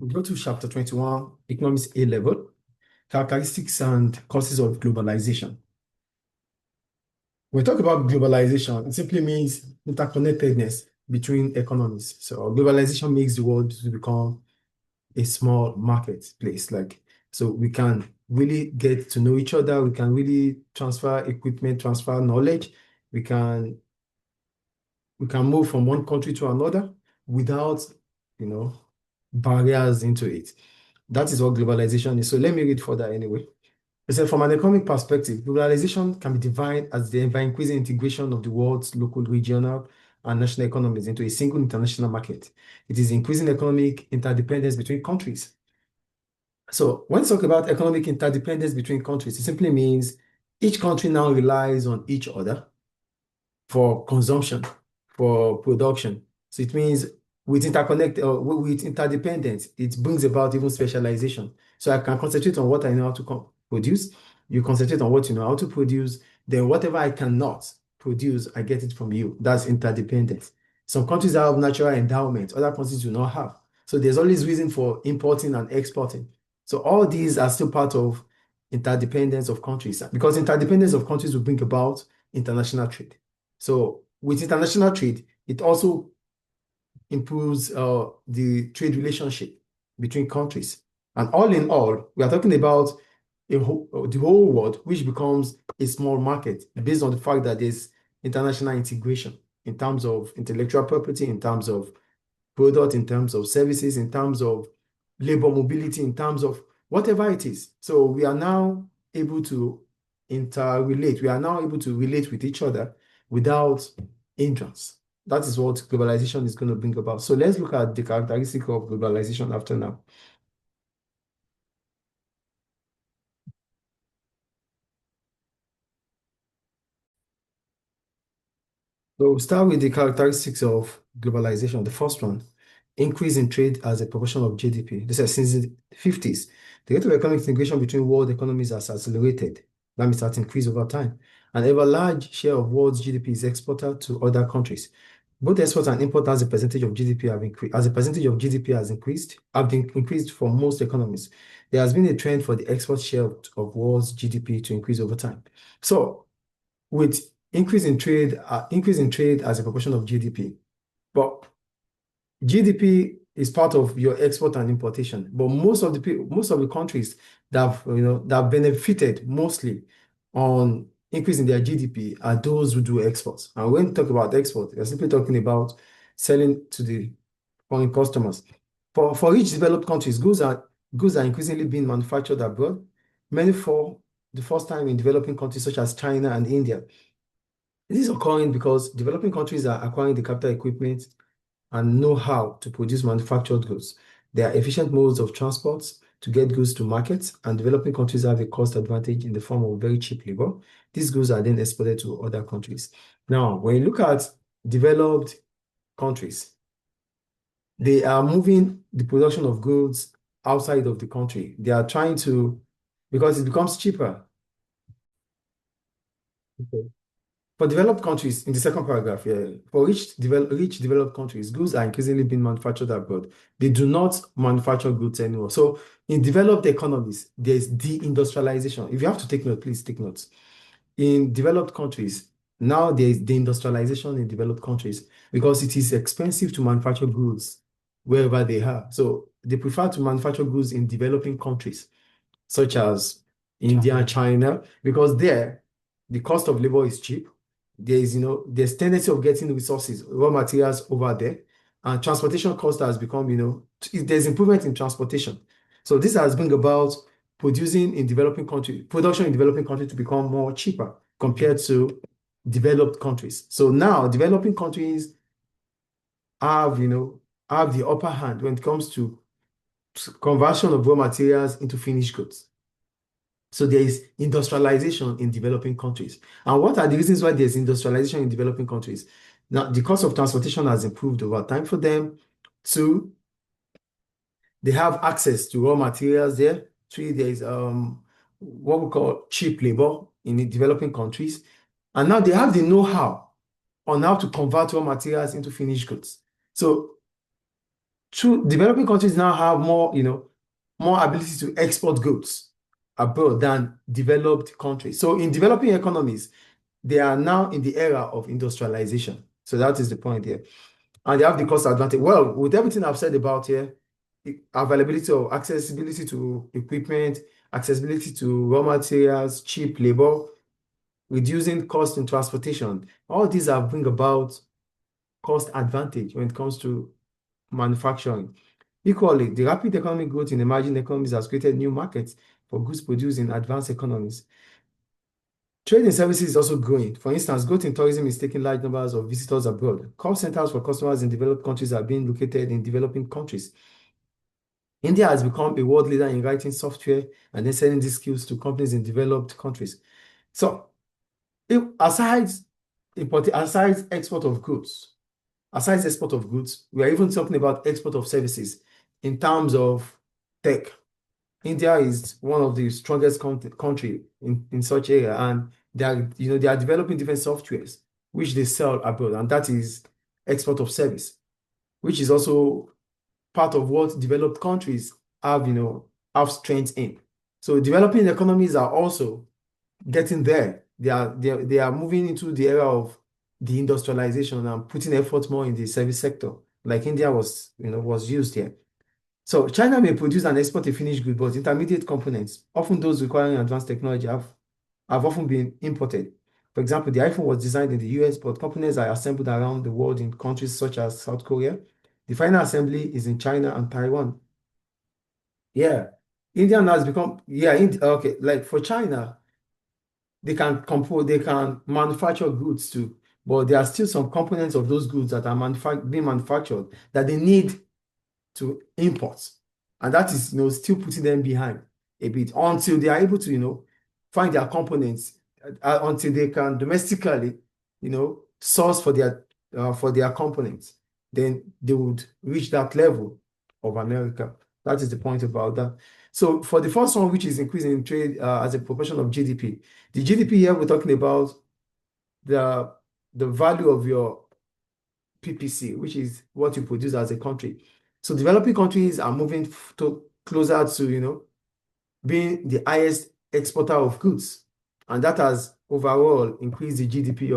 We go to chapter 21, Economics A level, characteristics and causes of globalization. When we talk about globalization, it simply means interconnectedness between economies. So globalization makes the world to become a small marketplace. So we can really get to know each other. We can really transfer equipment, transfer knowledge. We can move from one country to another without, you know, barriers into it. That is what globalization is. So let me read further anyway. It said, from an economic perspective, globalization can be defined as the ever-increasing integration of the world's local, regional, and national economies into a single international market. It is increasing economic interdependence between countries. So when we talk about economic interdependence between countries, it simply means each country now relies on each other for consumption, for production. So it means with interdependence, it brings about even specialization. So I can concentrate on what I know how to produce. You concentrate on what you know how to produce. Then whatever I cannot produce, I get it from you. That's interdependence. Some countries have natural endowment, other countries do not have. So there's always reason for importing and exporting. So all these are still part of interdependence of countries because interdependence of countries will bring about international trade. So with international trade, it also improves the trade relationship between countries. And all in all, we are talking about the whole world, which becomes a small market based on the fact that there's international integration in terms of intellectual property, in terms of product, in terms of services, in terms of labor mobility, in terms of whatever it is. So we are now able to interrelate. We are now able to relate with each other without hindrance. That is what globalization is going to bring about. So let's look at the characteristic of globalization after now. So we'll start with the characteristics of globalization. The first one, increase in trade as a proportion of GDP. This is since the 50s. The rate of economic integration between world economies has accelerated. That means that increase over time. An ever large share of world's GDP is exported to other countries. Both export and import as a percentage of GDP have increased. As a percentage of GDP have been increased for most economies. There has been a trend for the export share of world's GDP to increase over time. So with increase in trade as a proportion of GDP. But GDP is part of your export and importation. But most of the countries that have benefited mostly on increase in their GDP are those who do exports. And when we talk about export, we're simply talking about selling to the foreign customers. For each developed countries, goods are increasingly being manufactured abroad, many for the first time in developing countries such as China and India. This is occurring because developing countries are acquiring the capital equipment and know-how to produce manufactured goods. There are efficient modes of transport to get goods to markets, and developing countries have a cost advantage in the form of very cheap labor. These goods are then exported to other countries. Now, when you look at developed countries, they are moving the production of goods outside of the country. They are trying to, because it becomes cheaper. Okay. For developed countries, in the second paragraph here, for rich developed countries, goods are increasingly being manufactured abroad. They do not manufacture goods anymore. So in developed economies, there's deindustrialization. If you have to take note, please take notes. In developed countries, now there's deindustrialization in developed countries because it is expensive to manufacture goods wherever they are. So they prefer to manufacture goods in developing countries, such as India and China, because there the cost of labor is cheap. There's tendency of getting resources, raw materials over there, and transportation cost has become, there's improvement in transportation. So this has bring about production in developing countries to become more cheaper compared to developed countries. So now developing countries have the upper hand when it comes to conversion of raw materials into finished goods. So there is industrialization in developing countries. And what are the reasons why there's industrialization in developing countries? Now, the cost of transportation has improved over time for them. Two, they have access to raw materials there. Three, there is what we call cheap labor in the developing countries. And now they have the know-how on how to convert raw materials into finished goods. So true developing countries now have more, more ability to export goods abroad than developed countries. So in developing economies, they are now in the era of industrialization. So that is the point here. And they have the cost advantage. Well, with everything I've said about here, availability of accessibility to equipment, accessibility to raw materials, cheap labor, reducing cost in transportation, all these have bring about cost advantage when it comes to manufacturing. Equally, the rapid economic growth in emerging economies has created new markets for goods produced in advanced economies. Trade in services is also growing. For instance, growth in tourism is taking large numbers of visitors abroad. Call centers for customers in developed countries are being located in developing countries. India has become a world leader in writing software and then selling these skills to companies in developed countries. So, aside export of goods, aside export of goods, we are even talking about export of services in terms of tech. India is one of the strongest country in such area, and they are developing different softwares which they sell abroad, and that is export of service, which is also part of what developed countries have strength in. So developing economies are also getting there. They are moving into the era of the industrialization and putting effort more in the service sector, like India was used here. So China may produce and export a finished good, but intermediate components, often those requiring advanced technology, have often been imported. For example, the iPhone was designed in the US, but components are assembled around the world in countries such as South Korea. The final assembly is in China and Taiwan. Yeah, India now has become, yeah, okay, like for China, they can manufacture goods too, but there are still some components of those goods that are being manufactured that they need to import. And that is, still putting them behind a bit until they are able to, find their components, until they can domestically, source for their components. Then they would reach that level of America. That is the point about that. So for the first one, which is increasing in trade as a proportion of GDP, the GDP here we're talking about the the value of your PPC, which is what you produce as a country. So developing countries are moving to closer to, being the highest exporter of goods. And that has overall increased the GDP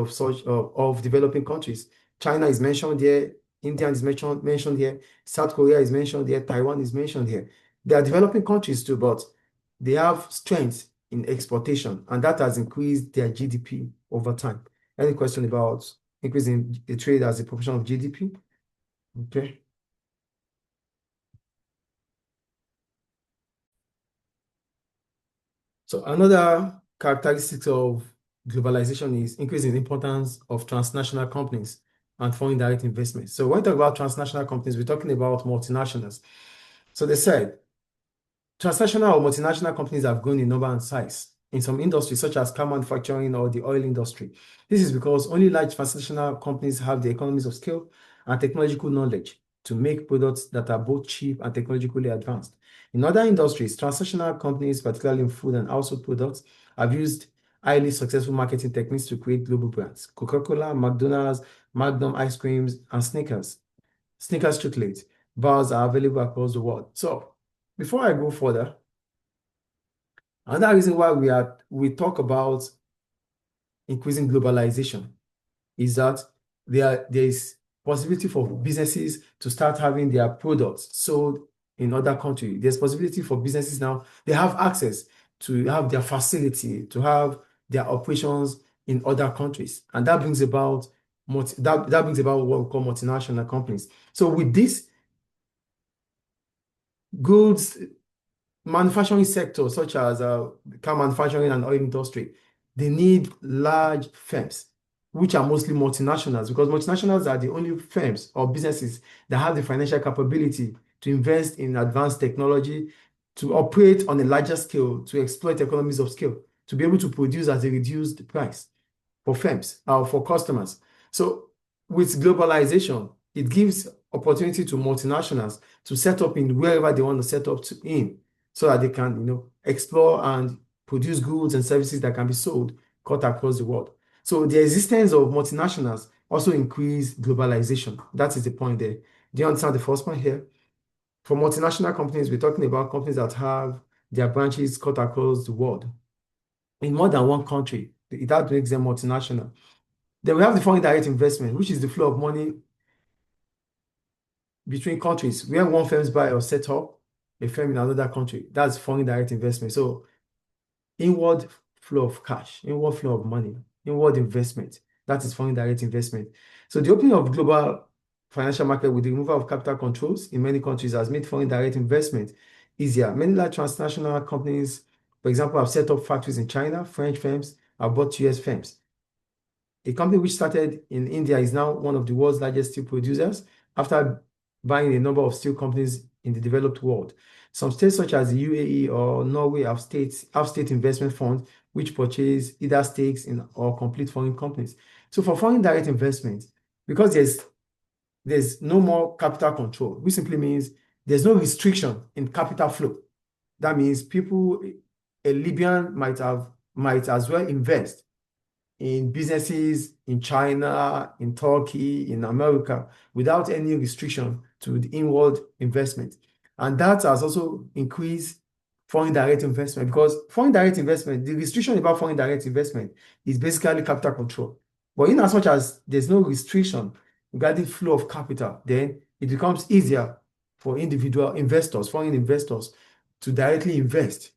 of developing countries. China is mentioned here, India is mentioned here, South Korea is mentioned here, Taiwan is mentioned here. They are developing countries too, but they have strength in exportation, and that has increased their GDP over time. Any question about increasing the trade as a proportion of GDP? Okay. So another characteristic of globalization is increasing the importance of transnational companies and foreign direct investment. So when we talk about transnational companies, we're talking about multinationals. So they said transnational or multinational companies have grown in number and size in some industries, such as car manufacturing or the oil industry. This is because only large transnational companies have the economies of scale and technological knowledge to make products that are both cheap and technologically advanced. In other industries, transnational companies, particularly in food and household products, have used highly successful marketing techniques to create global brands. Coca-Cola, McDonald's, Magnum ice creams, and Snickers chocolate bars are available across the world. So before I go further, another reason why we talk about increasing globalization is that there is possibility for businesses to start having their products sold in other countries. There's possibility for businesses now, they have access to have their facility, to have their operations in other countries. And that brings about that brings about what we call multinational companies. So with this goods manufacturing sector, such as car manufacturing and oil industry, they need large firms, which are mostly multinationals, because multinationals are the only firms or businesses that have the financial capability to invest in advanced technology, to operate on a larger scale, to exploit economies of scale, to be able to produce at a reduced price for firms or for customers. So with globalization, it gives opportunity to multinationals to set up in wherever they want to set up in, so that they can, explore and produce goods and services that can be sold cut across the world. So the existence of multinationals also increase globalization. That is the point there. Do you understand the first point here? For multinational companies, we're talking about companies that have their branches cut across the world in more than one country. That makes them multinational. Then we have the foreign direct investment, which is the flow of money between countries where one firm buy or set up a firm in another country. That's foreign direct investment. So inward flow of cash, inward flow of money, inward investment. That is foreign direct investment. So the opening of global financial market with the removal of capital controls in many countries has made foreign direct investment easier. Many large transnational companies, for example, have set up factories in China. French firms have bought US firms. A company which started in India is now one of the world's largest steel producers after buying a number of steel companies in the developed world. Some states such as the UAE or Norway have state investment funds which purchase either stakes in or complete foreign companies. So for foreign direct investment, because there's no more capital control, which simply means there's no restriction in capital flow. That means people, a Libyan might as well invest in businesses in China, in Turkey, in America, without any restriction to the inward investment. And that has also increased foreign direct investment because foreign direct investment, the restriction about foreign direct investment is basically capital control. But in as much as there's no restriction regarding flow of capital, then it becomes easier for individual investors, foreign investors, to directly invest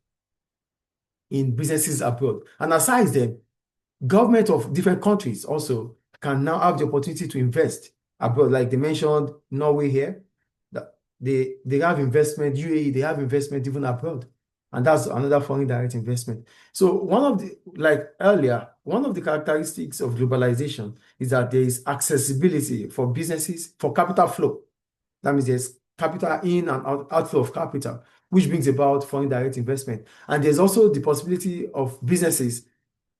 in businesses abroad. And aside them, government of different countries also can now have the opportunity to invest abroad. Like they mentioned Norway here, that they have investment, UAE, they have investment even abroad. And that's another foreign direct investment. So like earlier, one of the characteristics of globalization is that there is accessibility for businesses, for capital flow. That means there's capital in and outflow of capital, which brings about foreign direct investment. And there's also the possibility of businesses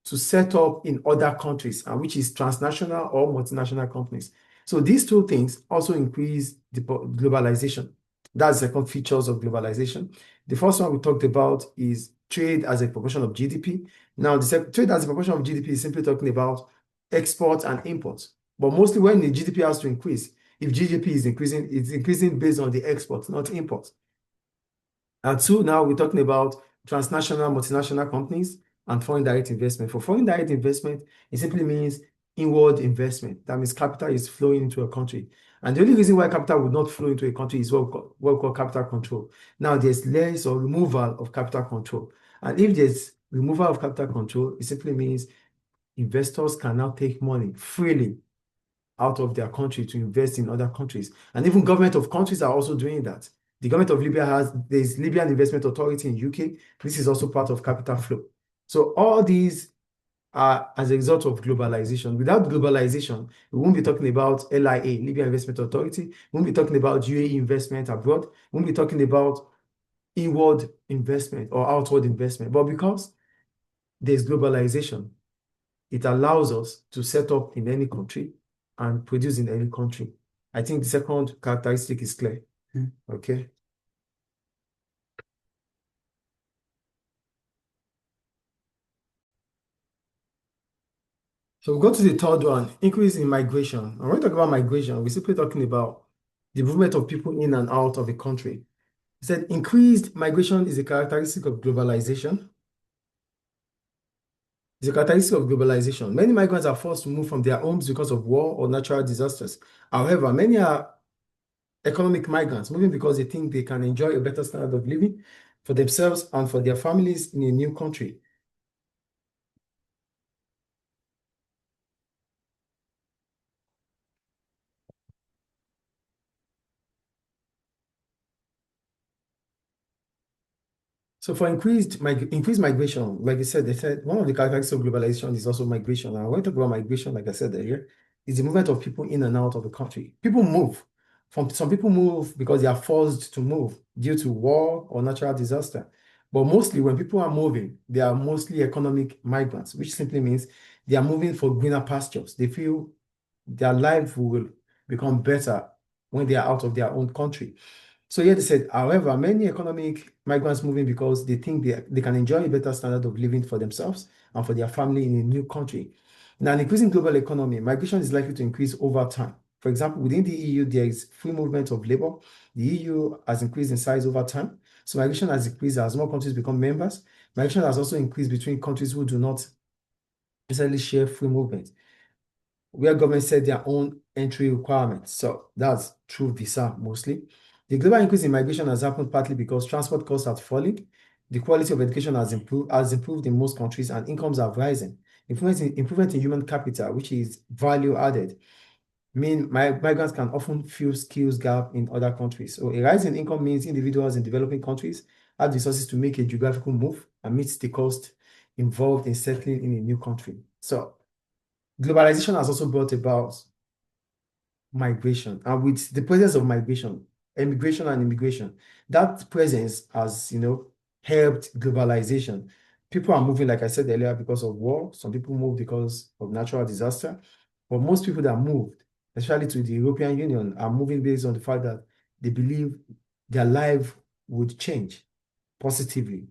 to set up in other countries, and which is transnational or multinational companies. So these two things also increase the globalization. That's the second features of globalization. The first one we talked about is trade as a proportion of GDP. Now, the trade as a proportion of GDP is simply talking about exports and imports. But mostly when the GDP has to increase, if GDP is increasing, it's increasing based on the exports, not imports. And two, now we're talking about transnational, multinational companies and foreign direct investment. For foreign direct investment, it simply means inward investment. That means capital is flowing into a country. And the only reason why capital would not flow into a country is what we call capital control. Now, there's less or removal of capital control. And if there's removal of capital control, it simply means investors can now take money freely out of their country to invest in other countries. And even government of countries are also doing that. The government of Libya there's Libyan Investment Authority in UK. This is also part of capital flow. So all these are as a result of globalization. Without globalization, we won't be talking about LIA, Libyan Investment Authority. We won't be talking about UAE investment abroad. We won't be talking about inward investment or outward investment. But because there's globalization, it allows us to set up in any country and produce in any country. I think the second characteristic is clear. Okay. So we go to the third one, increase in migration. And when we talk about migration, we're simply talking about the movement of people in and out of a country. It said increased migration is a characteristic of globalization. It's a characteristic of globalization. Many migrants are forced to move from their homes because of war or natural disasters. However, many are economic migrants, moving because they think they can enjoy a better standard of living for themselves and for their families in a new country. So for increased migration, like they said one of the characteristics of globalization is also migration. And when we talk about migration, like I said earlier, is the movement of people in and out of the country. People move. Some people move because they are forced to move due to war or natural disaster. But mostly when people are moving, they are mostly economic migrants, which simply means they are moving for greener pastures. They feel their life will become better when they are out of their own country. So yeah, they said, however, many economic migrants moving because they think they can enjoy a better standard of living for themselves and for their family in a new country. Now, an increasing global economy, migration is likely to increase over time. For example, within the EU, there is free movement of labor. The EU has increased in size over time. So migration has increased as more countries become members. Migration has also increased between countries who do not necessarily share free movement, where governments set their own entry requirements. So that's through visa mostly. The global increase in migration has happened partly because transport costs are falling, the quality of education has improved in most countries, and incomes are rising. Improvement in human capital, which is value added, mean migrants can often fill skills gap in other countries. So a rise in income means individuals in developing countries have the resources to make a geographical move and meet the cost involved in settling in a new country. So globalization has also brought about migration, and with the presence of migration, emigration and immigration, that presence has, helped globalization. People are moving, like I said earlier, because of war. Some people move because of natural disaster, but most people that moved, especially to the European Union, are moving based on the fact that they believe their life would change positively,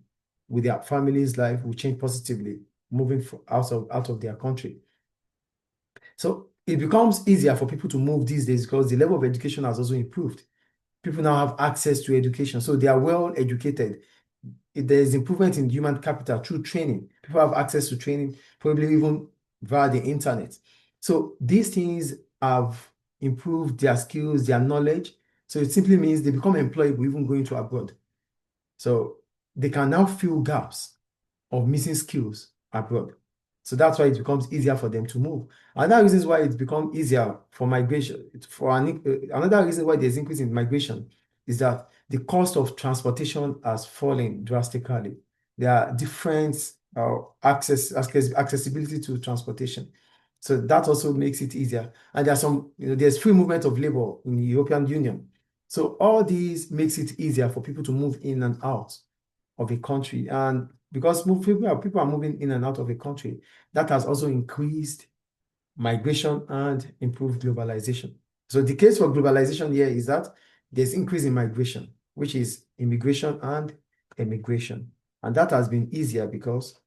with their family's life would change positively, moving out of their country. So it becomes easier for people to move these days because the level of education has also improved. People now have access to education, so they are well educated. There is improvement in human capital through training. People have access to training, probably even via the internet. So these things have improved their skills, their knowledge. So it simply means they become employable even going to abroad. So they can now fill gaps of missing skills abroad. So that's why it becomes easier for them to move. Another reason why it's become easier for migration, another reason why there's increase in migration is that the cost of transportation has fallen drastically. There are different accessibility to transportation. So that also makes it easier. And there's there's free movement of labor in the European Union. So all these makes it easier for people to move in and out of a country. And because people are moving in and out of a country, that has also increased migration and improved globalization. So the case for globalization here is that there's increase in migration, which is immigration and emigration. And that has been easier because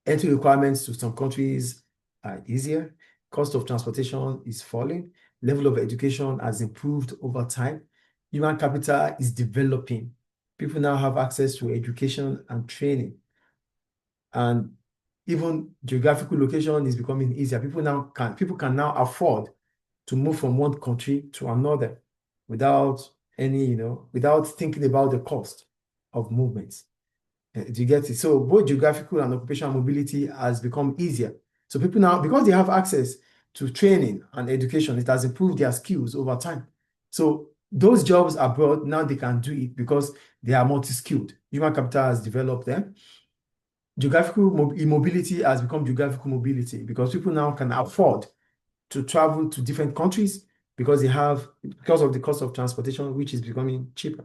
entry requirements to some countries are easier, cost of transportation is falling, level of education has improved over time, human capital is developing. People now have access to education and training. And even geographical location is becoming easier. People can now afford to move from one country to another without without thinking about the cost of movements. Do you get it? So both geographical and occupational mobility has become easier. So people now, because they have access to training and education, it has improved their skills over time. So those jobs abroad, now they can do it because they are multi-skilled. Human capital has developed them. Geographical immobility has become geographical mobility because people now can afford to travel to different countries because of the cost of transportation, which is becoming cheaper.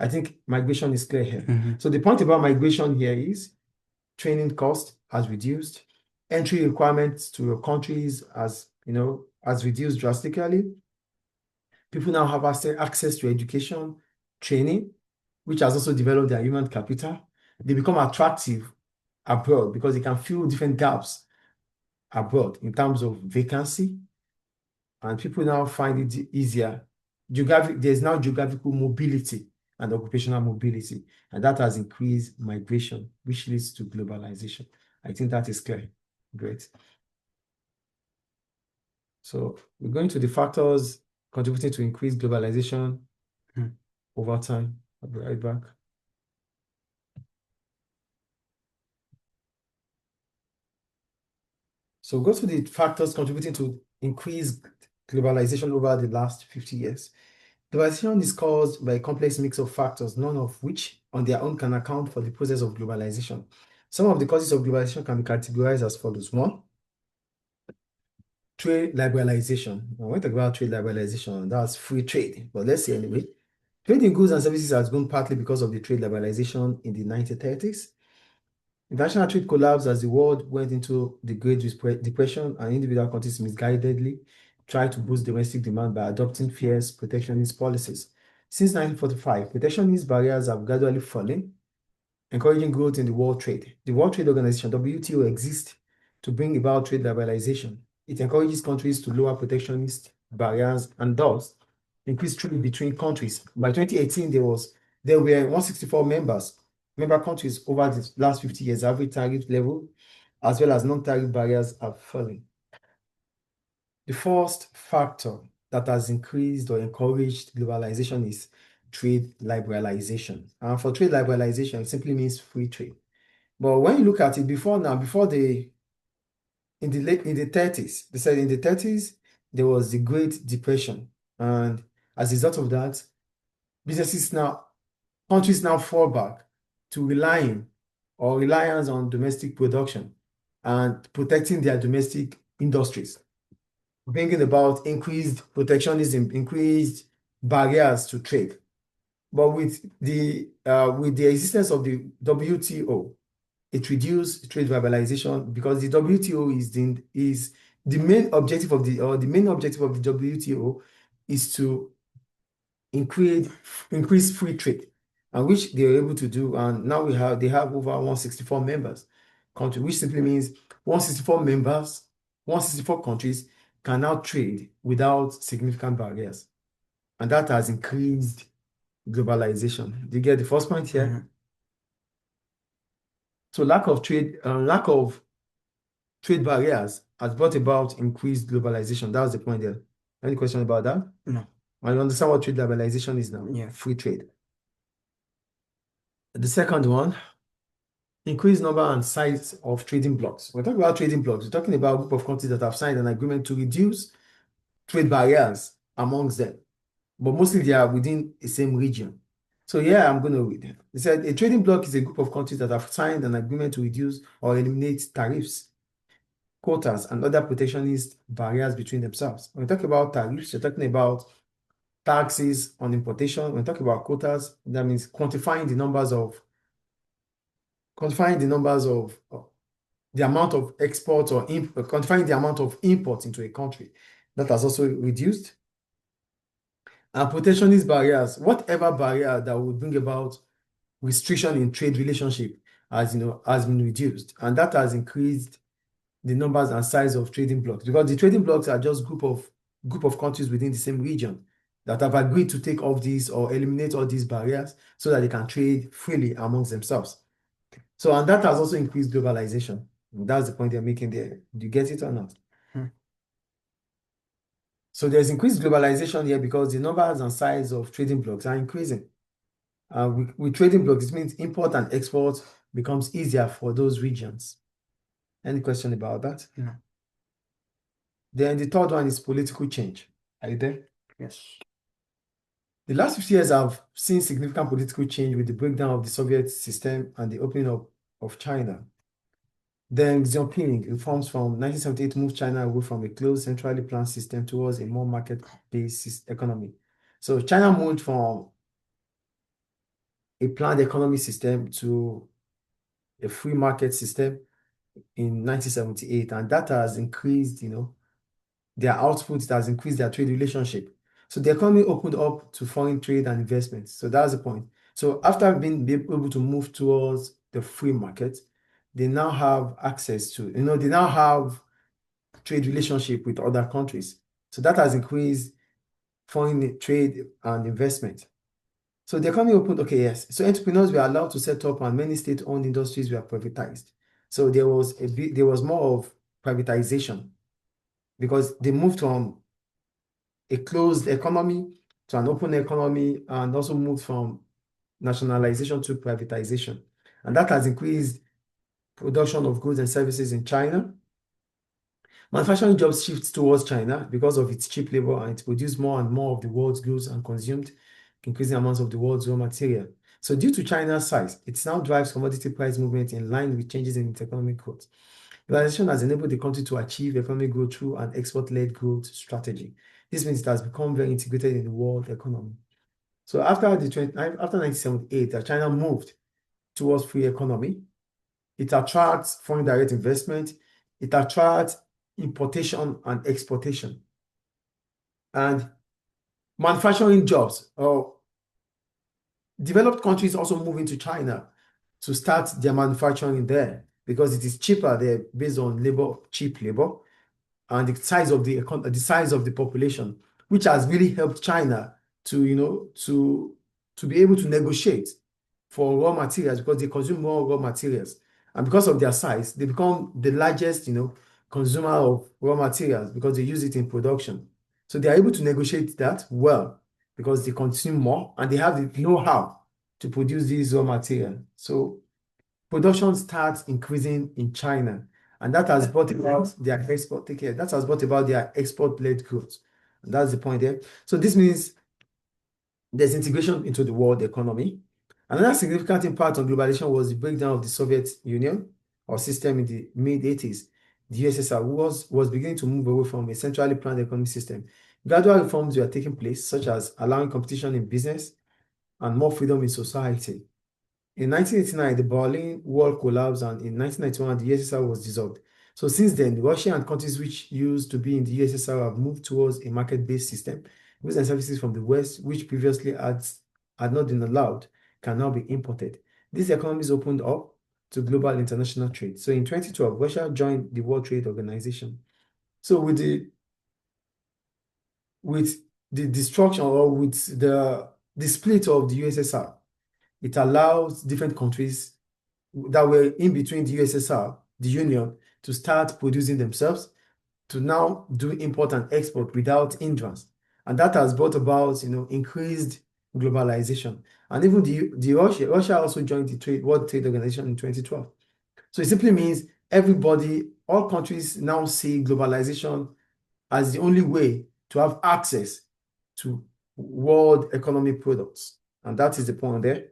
I think migration is clear here. So the point about migration here is training cost has reduced, entry requirements to your countries has reduced drastically. People now have access to education, training, which has also developed their human capital. They become attractive abroad because they can fill different gaps abroad in terms of vacancy, and people now find it easier. There's now geographical mobility and occupational mobility, and that has increased migration, which leads to globalization. I think that is clear. Great. So we're going to the factors contributing to increased globalization over time. I'll be right back. So go to the factors contributing to increased globalization over the last 50 years. Globalization is caused by a complex mix of factors, none of which on their own can account for the process of globalization. Some of the causes of globalization can be categorized as follows. One, trade liberalization. When we talk about trade liberalization, that's free trade. But let's see anyway. Trade in goods and services has grown partly because of the trade liberalization in the 1930s. International trade collapsed as the world went into the Great Depression, and individual countries misguidedly tried to boost domestic demand by adopting fierce protectionist policies. Since 1945, protectionist barriers have gradually fallen, encouraging growth in the world trade. The World Trade Organization, WTO, exists to bring about trade liberalization. It encourages countries to lower protectionist barriers and thus increase trade between countries. By 2018, there were 164 member countries over the last 50 years. Average tariff level as well as non-tariff barriers have fallen. The first factor that has increased or encouraged globalization is trade liberalization. And for trade liberalization, it simply means free trade. But when you look at it before in the 30s, they said in the 30s, there was the Great Depression. And as a result of that, countries now fall back to reliance on domestic production and protecting their domestic industries, bringing about increased protectionism, increased barriers to trade. But with the existence of the WTO, it reduced trade liberalization because the WTO is the main objective of the main objective of the WTO is to increase free trade, and which they were able to do. And now they have over 164 members country, which simply means 164 countries can now trade without significant barriers. And that has increased globalization. Do you get the first point here? Mhm. So lack of trade barriers has brought about increased globalization. That was the point there. Any question about that? No. I understand what trade liberalization is now. Yeah. Free trade. The second one, increased number and size of trading blocks. We're talking about trading blocks. We're talking about a group of countries that have signed an agreement to reduce trade barriers amongst them. But mostly they are within the same region. So yeah, I'm going to read it. It said a trading bloc is a group of countries that have signed an agreement to reduce or eliminate tariffs, quotas, and other protectionist barriers between themselves. When we talk about tariffs, we're talking about taxes on importation. When we talk about quotas, that means quantifying the numbers of the amount of exports or quantifying the amount of imports into a country. That has also reduced. And protectionist barriers, whatever barrier that would bring about restriction in trade relationship, has been reduced, and that has increased the numbers and size of trading blocks, because the trading blocks are just group of countries within the same region that have agreed to take off these or eliminate all these barriers so that they can trade freely amongst themselves. So, and that has also increased globalization. That's the point they're making there. Do you get it or not? Hmm. So there's increased globalization here because the numbers and size of trading blocks are increasing. With trading blocks, it means import and export becomes easier for those regions. Any question about that? No. Then the third one is political change. Are you there? Yes. The last 50 years have seen significant political change with the breakdown of the Soviet system and the opening up of China. Deng Xiaoping reforms from 1978 moved China away from a closed, centrally planned system towards a more market-based economy. So China moved from a planned economy system to a free market system in 1978, and that has increased, their output, it has increased their trade relationship. So the economy opened up to foreign trade and investments. So that's the point. So after being able to move towards the free market, they now have access to, they now have trade relationship with other countries. So that has increased foreign trade and investment. So the economy opened, okay, yes. So entrepreneurs were allowed to set up and many state-owned industries were privatized. So there was more of privatization because they moved from a closed economy to an open economy and also moved from nationalization to privatization. And that has increased production of goods and services in China. Manufacturing jobs shift towards China because of its cheap labor, and it produces more and more of the world's goods and consumed increasing amounts of the world's raw material. So due to China's size, it now drives commodity price movement in line with changes in its economic growth. Globalization has enabled the country to achieve economic growth through an export-led growth strategy. This means it has become very integrated in the world economy. So after 1978, China moved towards free economy. It attracts foreign direct investment. It attracts importation and exportation. And manufacturing jobs, or developed countries also move into China to start their manufacturing there because it is cheaper there based on cheap labor. and the size of the population, which has really helped China to, to be able to negotiate for raw materials because they consume more raw materials. And because of their size, they become the largest, consumer of raw materials because they use it in production. So they are able to negotiate that well because they consume more and they have the know-how to produce these raw materials. So production starts increasing in China, and that has brought about their export. Take care. That has brought about their export-led growth. And that's the point there. So this means there's integration into the world economy. Another significant impact on globalization was the breakdown of the Soviet Union or system in the mid-80s. The USSR was beginning to move away from a centrally planned economic system. Gradual reforms were taking place, such as allowing competition in business and more freedom in society. In 1989, the Berlin Wall collapsed, and in 1991, the USSR was dissolved. So since then, Russia and countries which used to be in the USSR have moved towards a market-based system. Goods and services from the West, which previously had not been allowed, can now be imported. These economies opened up to global international trade. So in 2012, Russia joined the World Trade Organization. So with the destruction or with the split of the USSR, it allows different countries that were in between the USSR, the Union, to start producing themselves, to now do import and export without hindrance. And that has brought about, increased globalization. And even the Russia also joined the World Trade Organization in 2012. So it simply means all countries now see globalization as the only way to have access to world economic products. And that is the point there.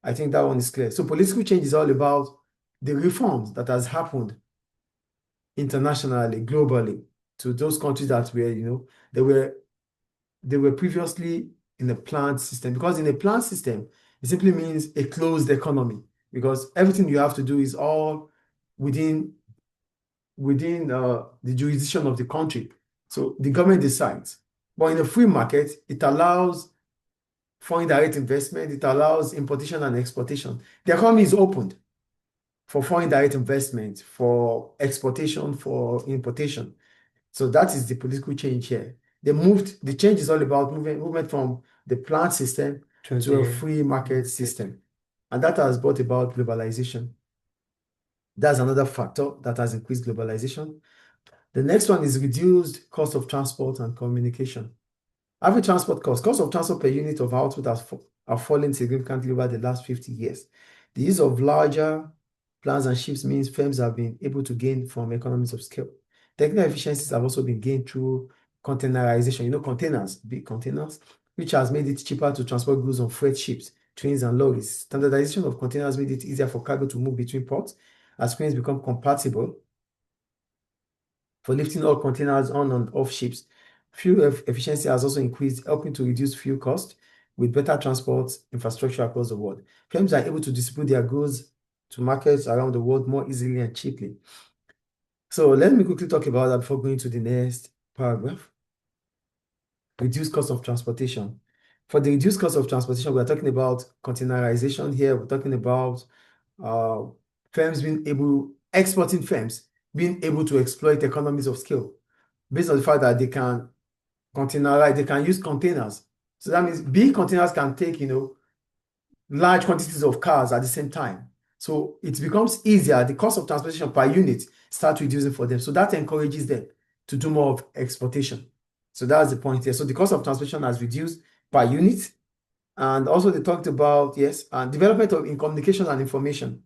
I think that one is clear. So political change is all about the reforms that has happened internationally, globally, to those countries that were, they were previously in a planned system. Because in a planned system, it simply means a closed economy. Because everything you have to do is all within the jurisdiction of the country. So the government decides. But in a free market, it allows foreign direct investment, it allows importation and exportation. The economy is opened for foreign direct investment, for exportation, for importation. So that is the political change here. The change is all about movement from the planned system to a free market system. And that has brought about globalization. That's another factor that has increased globalization. The next one is reduced cost of transport and communication. Average transport cost of transport per unit of output have fallen significantly over the last 50 years. The use of larger plants and ships means firms have been able to gain from economies of scale. Technical efficiencies have also been gained through containerization, containers, big containers, which has made it cheaper to transport goods on freight ships, trains, and lorries. Standardization of containers made it easier for cargo to move between ports as cranes become compatible for lifting all containers on and off ships. Fuel efficiency has also increased, helping to reduce fuel costs with better transport infrastructure across the world. Firms are able to distribute their goods to markets around the world more easily and cheaply. So let me quickly talk about that before going to the next paragraph. Reduced cost of transportation. For the reduced cost of transportation, we're talking about containerization here. We're talking about exporting firms being able to exploit economies of scale based on the fact that they can containerize, they can use containers. So that means big containers can take, large quantities of cars at the same time. So it becomes easier. The cost of transportation per unit starts reducing for them. So that encourages them to do more of exportation. So that's the point here. So the cost of transportation has reduced per unit. And also they talked about, development in communication and information.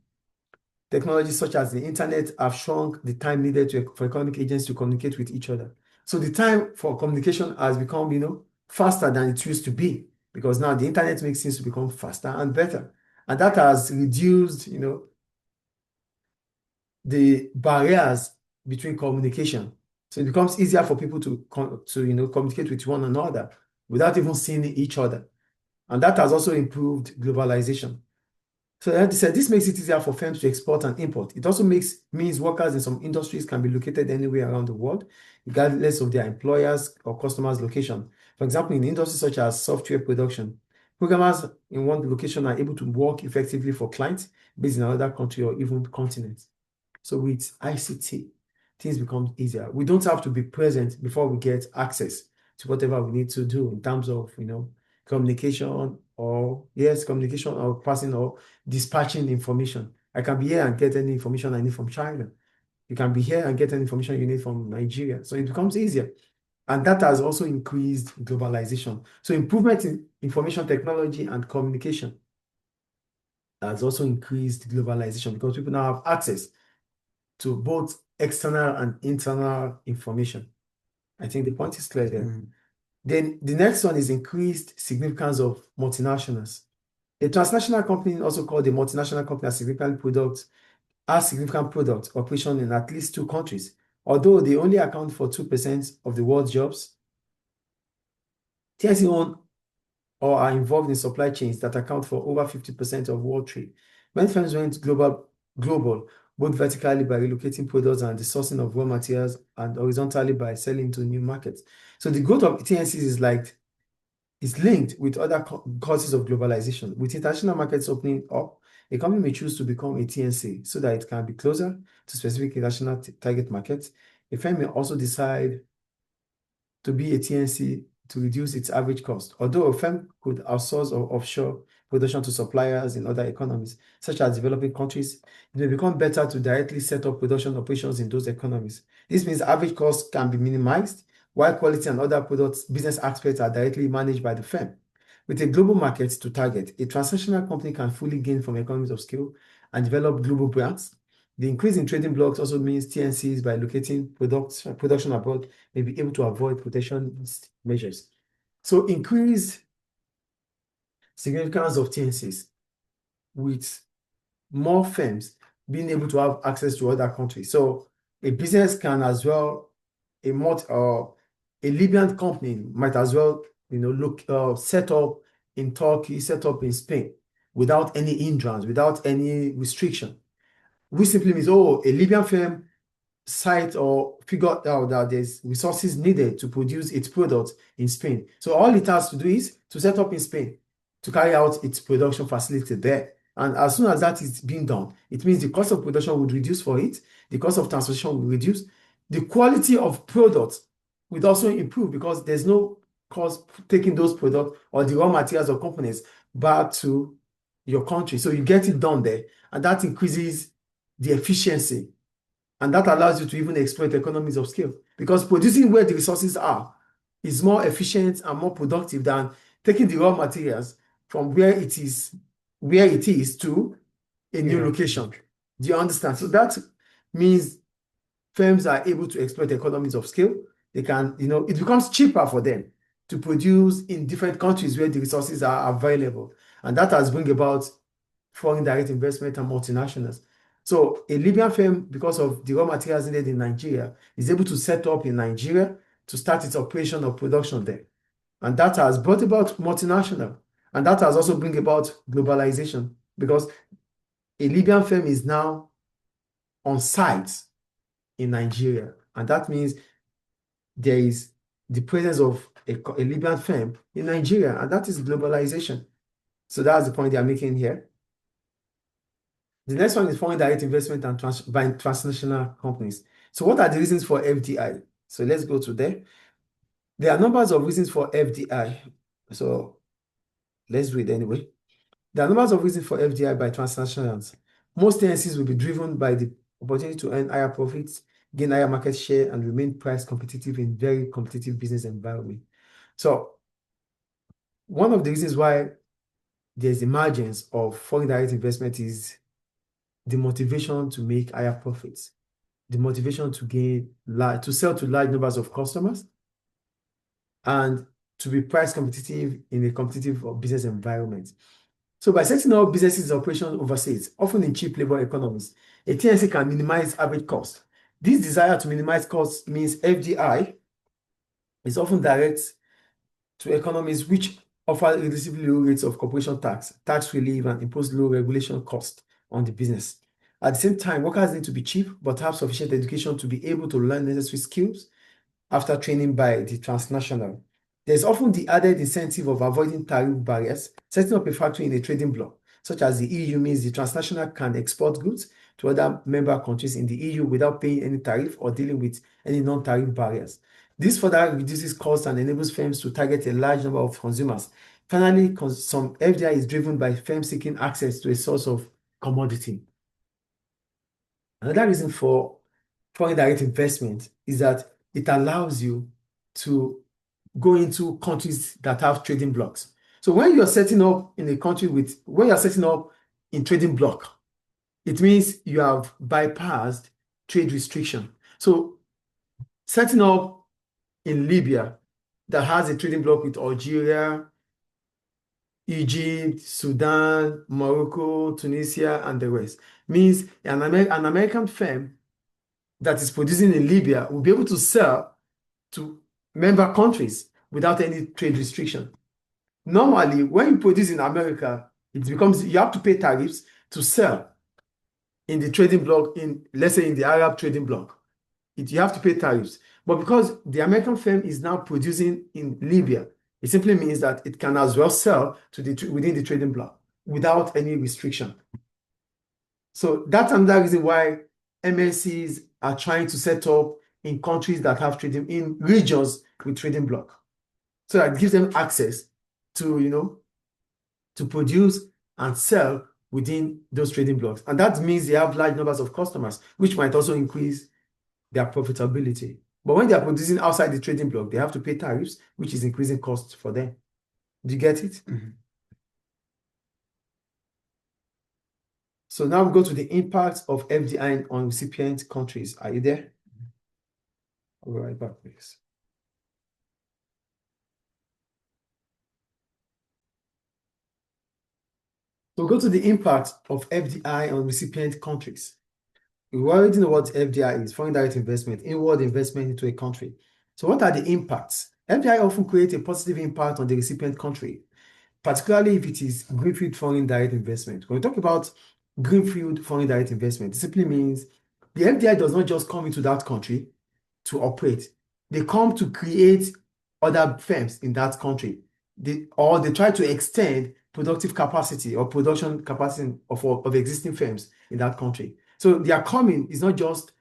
Technologies such as the internet have shrunk the time needed for economic agents to communicate with each other. So the time for communication has become, faster than it used to be, because now the internet makes things to become faster and better. And that has reduced, the barriers between communication. So it becomes easier for people to communicate with one another without even seeing each other. And that has also improved globalization. So like I said, this makes it easier for firms to export and import. It also means workers in some industries can be located anywhere around the world, regardless of their employers or customers' location. For example, in industries such as software production, programmers in one location are able to work effectively for clients based in another country or even continent. So with ICT, things become easier. We don't have to be present before we get access to whatever we need to do in terms of, communication or, yes, communication or passing or dispatching information. I can be here and get any information I need from China. You can be here and get any information you need from Nigeria. So it becomes easier. And that has also increased globalization. So improvement in information technology and communication has also increased globalization because people now have access to both external and internal information. I think the point is clear there. Then the next one is increased significance of multinationals. A transnational company, also called a multinational company, has significant product operation in at least two countries. Although they only account for 2% of the world's jobs, TNC own or are involved in supply chains that account for over 50% of world trade. When firms went global, both vertically by relocating products and the sourcing of raw materials, and horizontally by selling to new markets. So the growth of TNCs is linked with other causes of globalization. With international markets opening up, a company may choose to become a TNC so that it can be closer to specific international target markets. A firm may also decide to be a TNC to reduce its average cost. Although a firm could outsource or offshore production to suppliers in other economies, such as developing countries, it may become better to directly set up production operations in those economies. This means average costs can be minimized, while quality and other business aspects are directly managed by the firm. With a global market to target, a transnational company can fully gain from economies of scale and develop global brands. The increase in trading blocks also means TNCs, by locating production abroad, may be able to avoid protectionist measures. So increased significance of TNCs with more firms being able to have access to other countries. So a business can as well, a Libyan company might as well, set up in Turkey, set up in Spain without any hindrance, without any restriction. Which simply means, a Libyan firm site or figured out that there's resources needed to produce its products in Spain. So all it has to do is to set up in Spain to carry out its production facility there. And as soon as that is being done, it means the cost of production would reduce for it, the cost of transportation will reduce, the quality of products would also improve because there's no cost taking those products or the raw materials or components back to your country. So you get it done there, and that increases the efficiency, and that allows you to even exploit economies of scale, because producing where the resources are is more efficient and more productive than taking the raw materials from where it is to a new location. Do you understand? So that means firms are able to exploit economies of scale. They can, it becomes cheaper for them to produce in different countries where the resources are available. And that has bring about foreign direct investment and multinationals. So a Libyan firm, because of the raw materials needed in Nigeria, is able to set up in Nigeria to start its operation of production there. And that has brought about multinational. And that has also bring about globalization, because a Libyan firm is now on site in Nigeria. And that means there is the presence of a Libyan firm in Nigeria, and that is globalization. So that's the point they are making here. The next one is foreign direct investment and by transnational companies. So what are the reasons for FDI? So let's go to there. There are numbers of reasons for FDI. So let's read anyway. There are numbers of reasons for FDI by transnationals. Most TNCs will be driven by the opportunity to earn higher profits, gain higher market share, and remain price competitive in very competitive business environment. So one of the reasons why there's emergence of foreign direct investment is the motivation to make higher profits, the motivation to sell to large numbers of customers, and to be price competitive in a competitive business environment. So by setting up businesses operations overseas, often in cheap labor economies, a TNC can minimize average cost. This desire to minimize costs means FDI is often direct to economies which offer relatively low rates of corporation tax relief, and impose low regulation cost on the business. At the same time, workers need to be cheap but have sufficient education to be able to learn necessary skills after training by the transnational. There's often the added incentive of avoiding tariff barriers. Setting up a factory in a trading bloc such as the EU, means the transnational can export goods to other member countries in the EU without paying any tariff or dealing with any non-tariff barriers. This further reduces costs and enables firms to target a large number of consumers. Finally, some FDI is driven by firms seeking access to a source of commodity. Another reason for foreign direct investment is that it allows you to go into countries that have trading blocks. So when you're setting up in a country when you're setting up in trading block, it means you have bypassed trade restriction. So setting up in Libya that has a trading block with Algeria, Egypt, Sudan, Morocco, Tunisia, and the rest means an American firm that is producing in Libya will be able to sell to member countries without any trade restriction. Normally, when you produce in America, you have to pay tariffs to sell in the trading block, let's say in the Arab trading block. You have to pay tariffs. But because the American firm is now producing in Libya, it simply means that it can as well sell within the trading block without any restriction. So that's another reason why MNCs are trying to set up in countries that have in regions with trading block. So that gives them access to, to produce and sell within those trading blocks. And that means they have large numbers of customers, which might also increase their profitability. But when they are producing outside the trading block, they have to pay tariffs, which is increasing costs for them. Do you get it? Mm-hmm. So now we go to the impact of FDI on recipient countries. Are you there? I'll be right back, please. So we'll go to the impact of FDI on recipient countries. We already know what FDI is, foreign direct investment, inward investment into a country. So what are the impacts? FDI often creates a positive impact on the recipient country, particularly if it is greenfield foreign direct investment. When we talk about greenfield foreign direct investment, it simply means the FDI does not just come into that country to operate. They come to create other firms in that country. They try to extend productive capacity or production capacity of existing firms in that country. So their coming is not just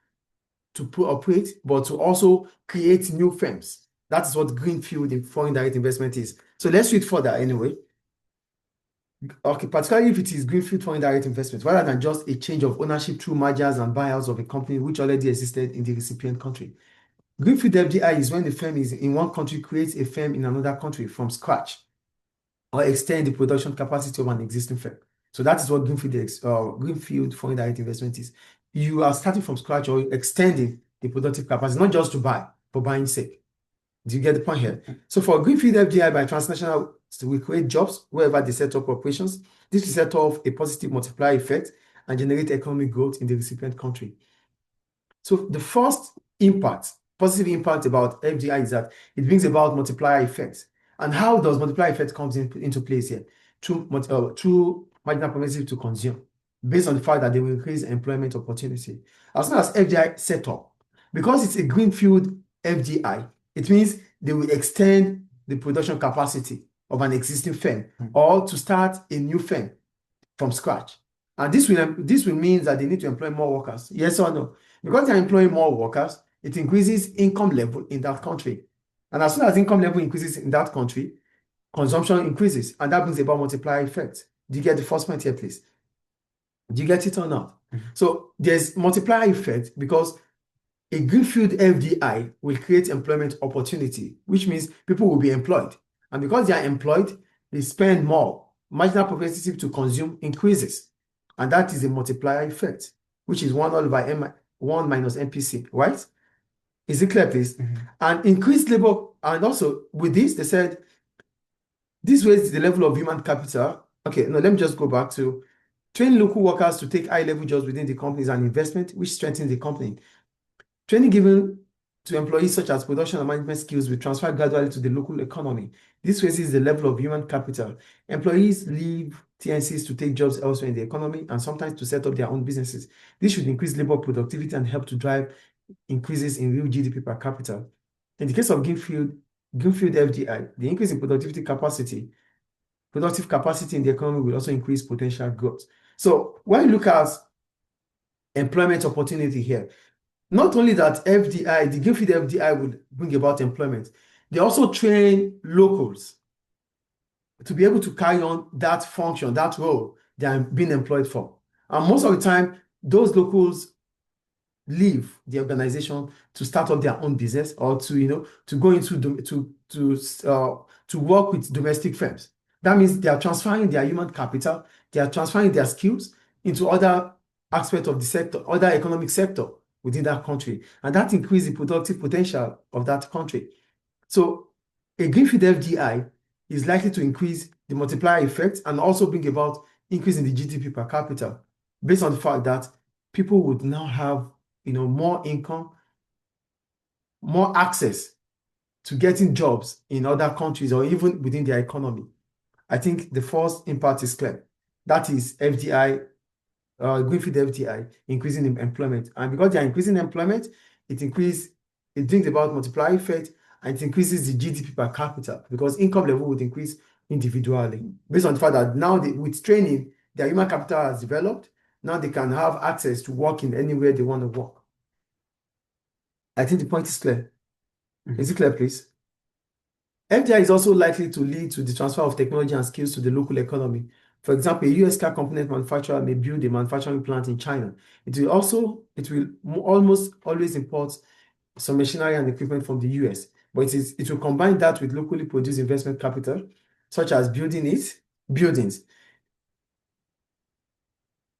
to operate, but to also create new firms. That is what greenfield in foreign direct investment is. So let's read further anyway. Okay, particularly if it is greenfield foreign direct investment, rather than just a change of ownership through mergers and buyouts of a company which already existed in the recipient country. Greenfield FDI is when the firm is in one country creates a firm in another country from scratch or extend the production capacity of an existing firm. So that is what greenfield foreign direct investment is. You are starting from scratch or extending the productive capacity, not just to buy, for buying sake. Do you get the point here? So for greenfield FDI by transnational, we create jobs wherever they set up operations. This will set off a positive multiplier effect and generate economic growth in the recipient country. So the first positive impact about FDI is that it brings about multiplier effects. And how does multiplier effect comes into place here? Through marginal propensity to consume, based on the fact that they will increase employment opportunity. As soon as FDI set up, because it's a greenfield FDI, it means they will extend the production capacity of an existing firm or to start a new firm from scratch. And this will mean that they need to employ more workers. Yes or no? Because they're employing more workers, it increases income level in that country. And as soon as income level increases in that country, consumption increases, and that brings about multiplier effect. Do you get the first point here, please? Do you get it or not? So there's multiplier effect because a greenfield FDI will create employment opportunity, which means people will be employed. And because they are employed, they spend more. Marginal propensity to consume increases. And that is a multiplier effect, which is 1 over M1 minus MPC, right? Is it clear, please? And increased labor, and also with this, they said, this raises the level of human capital. Okay, no, let me just go back to training local workers to take high-level jobs within the company is an investment which strengthens the company. Training given to employees such as production and management skills will transfer gradually to the local economy. This raises the level of human capital. Employees leave TNCs to take jobs elsewhere in the economy and sometimes to set up their own businesses. This should increase labor productivity and help to drive increases in real GDP per capita. In the case of greenfield FDI, the increase in productivity capacity productive capacity in the economy will also increase potential growth. So when you look at employment opportunity here, not only that FDI, the Greenfield FDI would bring about employment, they also train locals to be able to carry on that function, that role they are being employed for. And most of the time, those locals leave the organization to start up their own business or to go into to work with domestic firms. That means they are transferring their human capital, they are transferring their skills into other aspects of the sector, other economic sector within that country, and that increases the productive potential of that country. So a greenfield FDI is likely to increase the multiplier effect and also bring about increase in the GDP per capita, based on the fact that people would now have more income, more access to getting jobs in other countries or even within their economy. I think the first impact is clear. That is FDI, greenfield FDI, increasing employment. And because they are increasing employment, it brings about multiplier effect, and it increases the GDP per capita because income level would increase individually. Based on the fact that now with training, their human capital has developed. Now they can have access to working anywhere they want to work. I think the point is clear. Is it clear, please? FDI is also likely to lead to the transfer of technology and skills to the local economy. For example, a US car component manufacturer may build a manufacturing plant in China. It will almost always import some machinery and equipment from the US, but it will combine that with locally produced investment capital, such as buildings.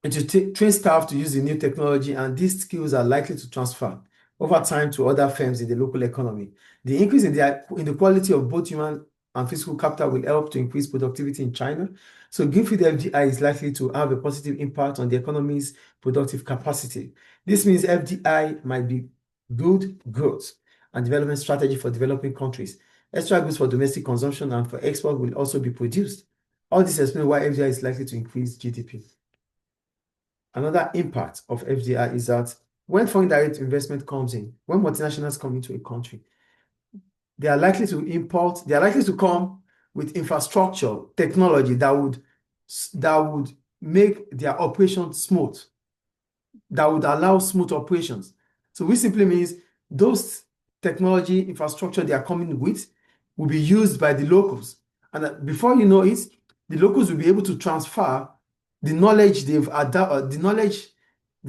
It will train staff to use the new technology, and these skills are likely to transfer over time to other firms in the local economy. The increase in the quality of both human and physical capital will help to increase productivity in China. So Greenfield FDI is likely to have a positive impact on the economy's productive capacity. This means FDI might be good growth and development strategy for developing countries. Extra goods for domestic consumption and for export will also be produced. All this explains why FDI is likely to increase GDP. Another impact of FDI is that when foreign direct investment comes in, when multinationals come into a country, they are likely to come with infrastructure, technology that would make their operations smooth, that would allow smooth operations. So which simply means those technology infrastructure they are coming with will be used by the locals. And before you know it, the locals will be able to transfer the knowledge they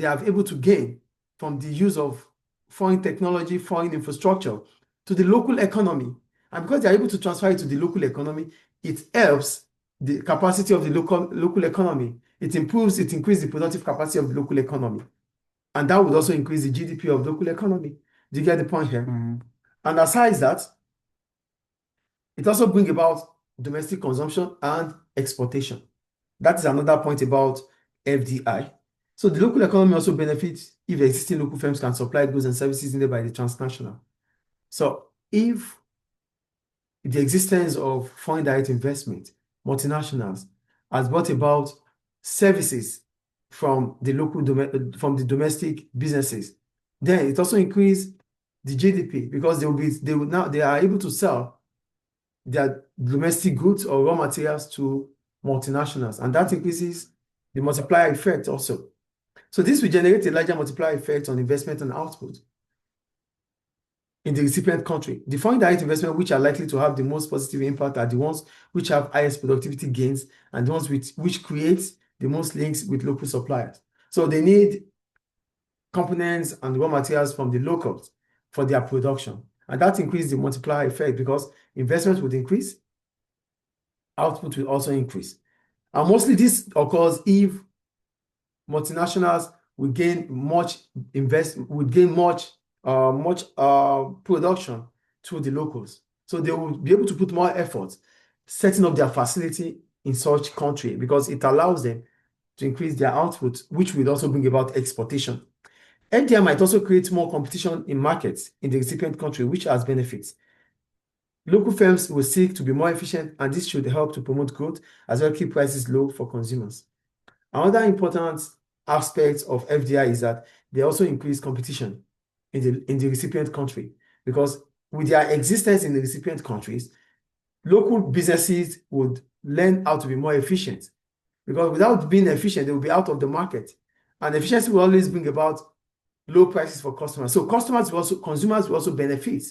are able to gain from the use of foreign technology, foreign infrastructure to the local economy. And because they are able to transfer it to the local economy, it helps the capacity of the local economy. It increases the productive capacity of the local economy. And that would also increase the GDP of the local economy. Do you get the point here? And aside that, it also brings about domestic consumption and exportation. That is another point about FDI. So the local economy also benefits if existing local firms can supply goods and services needed by the transnational. So if the existence of foreign direct investment, multinationals, has brought about services from the domestic businesses, then it also increases the GDP because they are able to sell their domestic goods or raw materials to multinationals, and that increases the multiplier effect also. So this will generate a larger multiplier effect on investment and output in the recipient country. The foreign direct investment which are likely to have the most positive impact are the ones which have highest productivity gains and the ones which create the most links with local suppliers. So they need components and raw materials from the locals for their production, and that increases the multiplier effect because investment would increase, output will also increase. And mostly this occurs if multinationals will gain much production through the locals. So they will be able to put more effort setting up their facility in such country because it allows them to increase their output, which will also bring about exportation. FDI might also create more competition in markets in the recipient country, which has benefits. Local firms will seek to be more efficient, and this should help to promote growth as well as keep prices low for consumers. Another important aspect of FDI is that they also increase competition in the recipient country because with their existence in the recipient countries, local businesses would learn how to be more efficient. Because without being efficient, they will be out of the market. And efficiency will always bring about low prices for customers. So consumers will also benefit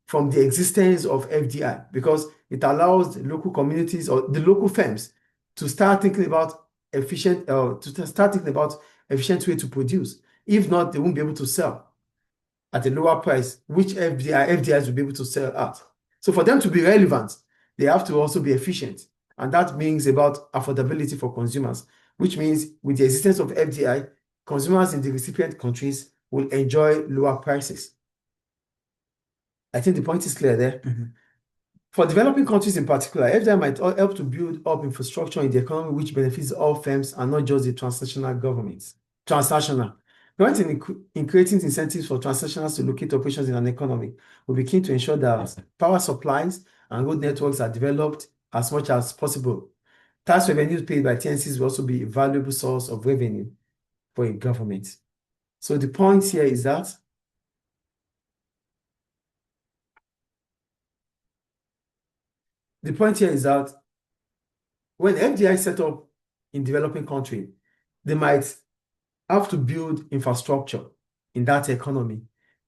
from the existence of FDI because it allows the local communities or the local firms to start thinking about efficient way to produce. If not, they won't be able to sell at a lower price, which FDIs will be able to sell at. So for them to be relevant, they have to also be efficient. And that means about affordability for consumers, which means with the existence of FDI, consumers in the recipient countries will enjoy lower prices. I think the point is clear there. For developing countries in particular, FDI might help to build up infrastructure in the economy which benefits all firms and not just the transnational governments. Transnational. In creating incentives for transnationals to locate operations in an economy will be key to ensure that power supplies and road networks are developed as much as possible. Tax revenues paid by TNCs will also be a valuable source of revenue for a government. So the point here is that when FDI is set up in developing country, they might have to build infrastructure in that economy,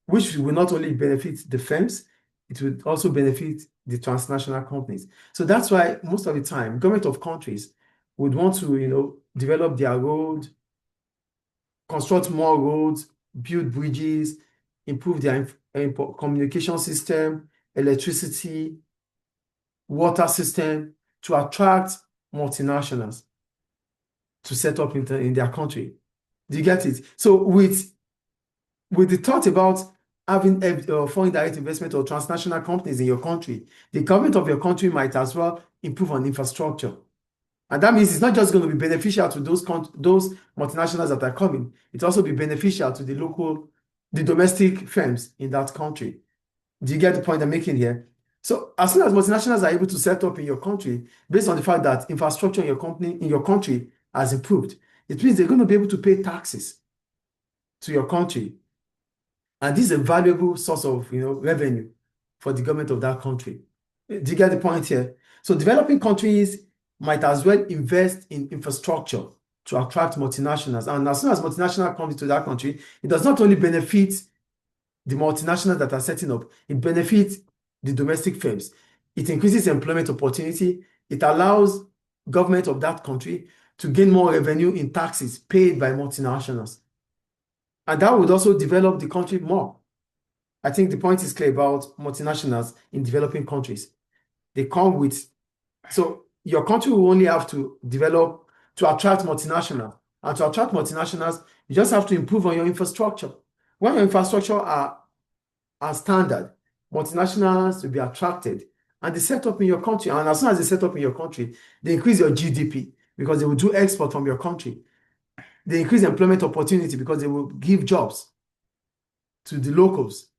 which will not only benefit the firms, it will also benefit the transnational companies. So that's why most of the time, government of countries would want to, develop their road, construct more roads, build bridges, improve their communication system, electricity, water system to attract multinationals to set up in their country. Do you get it? So with the thought about having foreign direct investment or transnational companies in your country, the government of your country might as well improve on infrastructure. And that means it's not just going to be beneficial to those multinationals that are coming. It also be beneficial to the domestic firms in that country. Do you get the point I'm making here? So as soon as multinationals are able to set up in your country, based on the fact that infrastructure in your country has improved, it means they're going to be able to pay taxes to your country. And this is a valuable source of revenue for the government of that country. Do you get the point here? So developing countries might as well invest in infrastructure to attract multinationals. And as soon as multinationals come into that country, it does not only benefit the multinationals that are setting up, it benefits the domestic firms. It increases employment opportunity. It allows government of that country to gain more revenue in taxes paid by multinationals. And that would also develop the country more. I think the point is clear about multinationals in developing countries. They come with, so your country will only have to develop to attract multinationals. And to attract multinationals, you just have to improve on your infrastructure. When your infrastructure are standard, multinationals will be attracted and they set up in your country. And as soon as they set up in your country, they increase your GDP because they will do export from your country. They increase employment opportunity because they will give jobs to the locals.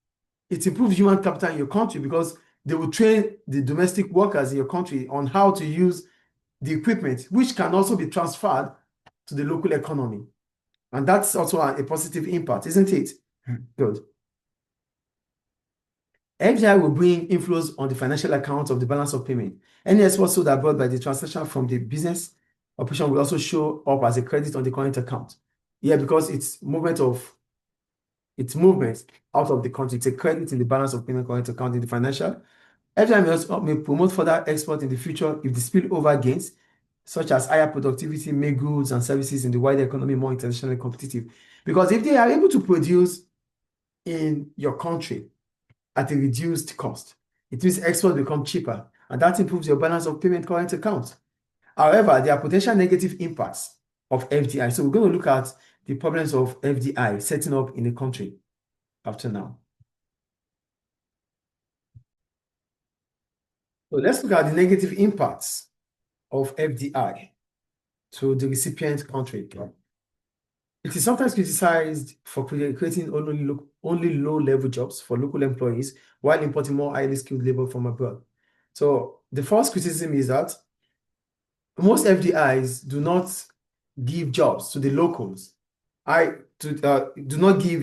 It improves human capital in your country because they will train the domestic workers in your country on how to use the equipment, which can also be transferred to the local economy. And that's also a positive impact, isn't it? Good. FDI will bring inflows on the financial account of the balance of payment. Any exports sold abroad by the transaction from the business operation will also show up as a credit on the current account. Yeah, because it's movement out of the country. It's a credit in the balance of payment current account in the financial. FDI may promote further export in the future if the spillover gains, such as higher productivity, make goods and services in the wider economy more internationally competitive. Because if they are able to produce in your country at a reduced cost, it means exports become cheaper, and that improves your balance of payment current account. However, there are potential negative impacts of FDI. So we're going to look at the problems of FDI setting up in a country after now. So let's look at the negative impacts of FDI to the recipient country. It is sometimes criticized for creating only low-level jobs for local employees while importing more highly skilled labor from abroad. So the first criticism is that most FDIs do not give jobs to the locals. Do not give,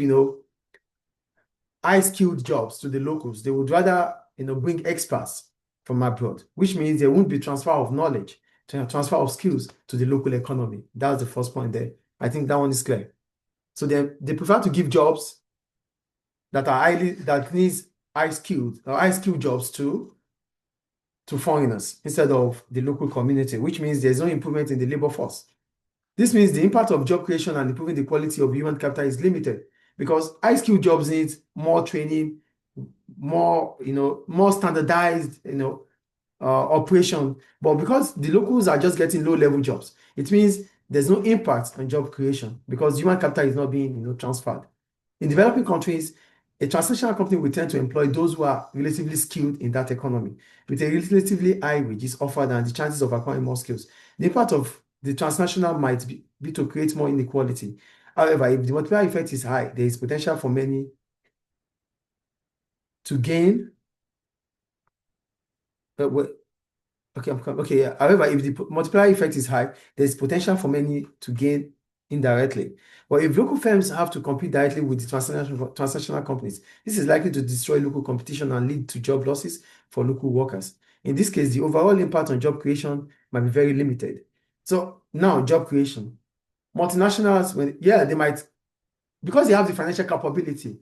high-skilled jobs to the locals. They would rather, bring experts from abroad, which means there won't be transfer of knowledge, transfer of skills to the local economy. That's the first point there. I think that one is clear. So they prefer to give jobs that needs high skilled jobs to foreigners instead of the local community, which means there's no improvement in the labor force. This means the impact of job creation and improving the quality of human capital is limited because high skilled jobs need more training, more standardized, operation. But because the locals are just getting low level jobs, it means there's no impact on job creation because human capital is not being, transferred. In developing countries, a transnational company will tend to employ those who are relatively skilled in that economy with a relatively high wages offered and the chances of acquiring more skills. The impact of the transnational might be to create more inequality. However, if the multiplier effect is high, there is potential for many to gain. Okay. However, if the multiplier effect is high, there's potential for many to gain indirectly. But if local firms have to compete directly with the transnational companies, this is likely to destroy local competition and lead to job losses for local workers. In this case, the overall impact on job creation might be very limited. So now, job creation. Multinationals, they might, because they have the financial capability,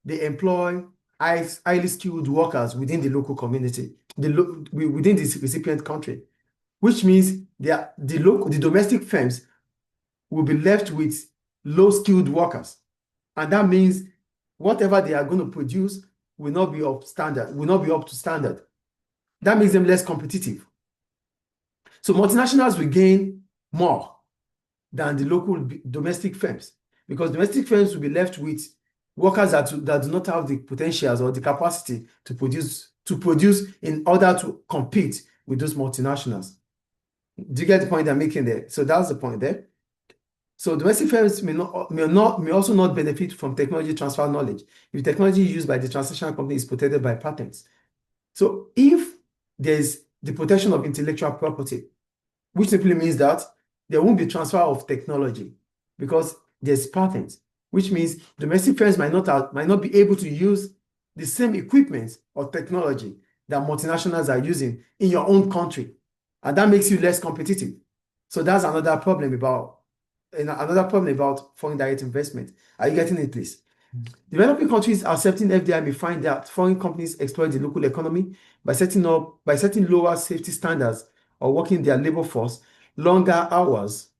they employ highly skilled workers within the local community, within the recipient country, which means the domestic firms will be left with low skilled workers. And that means whatever they are going to produce will not be up to standard. That makes them less competitive. So multinationals will gain more than the local domestic firms because domestic firms will be left with workers that do not have the potentials or the capacity to produce in order to compete with those multinationals. Do you get the point I'm making there? So that's the point there. So domestic firms may also not benefit from technology transfer knowledge if technology used by the transnational company is protected by patents. So if there's the protection of intellectual property, which simply means that there won't be transfer of technology because there's patents, which means domestic firms might not be able to use the same equipment or technology that multinationals are using in your own country. And that makes you less competitive. So that's another problem about foreign direct investment. Are you getting it, please? Developing countries accepting FDI may find that foreign companies exploit the local economy by setting lower safety standards or working their labor force longer hours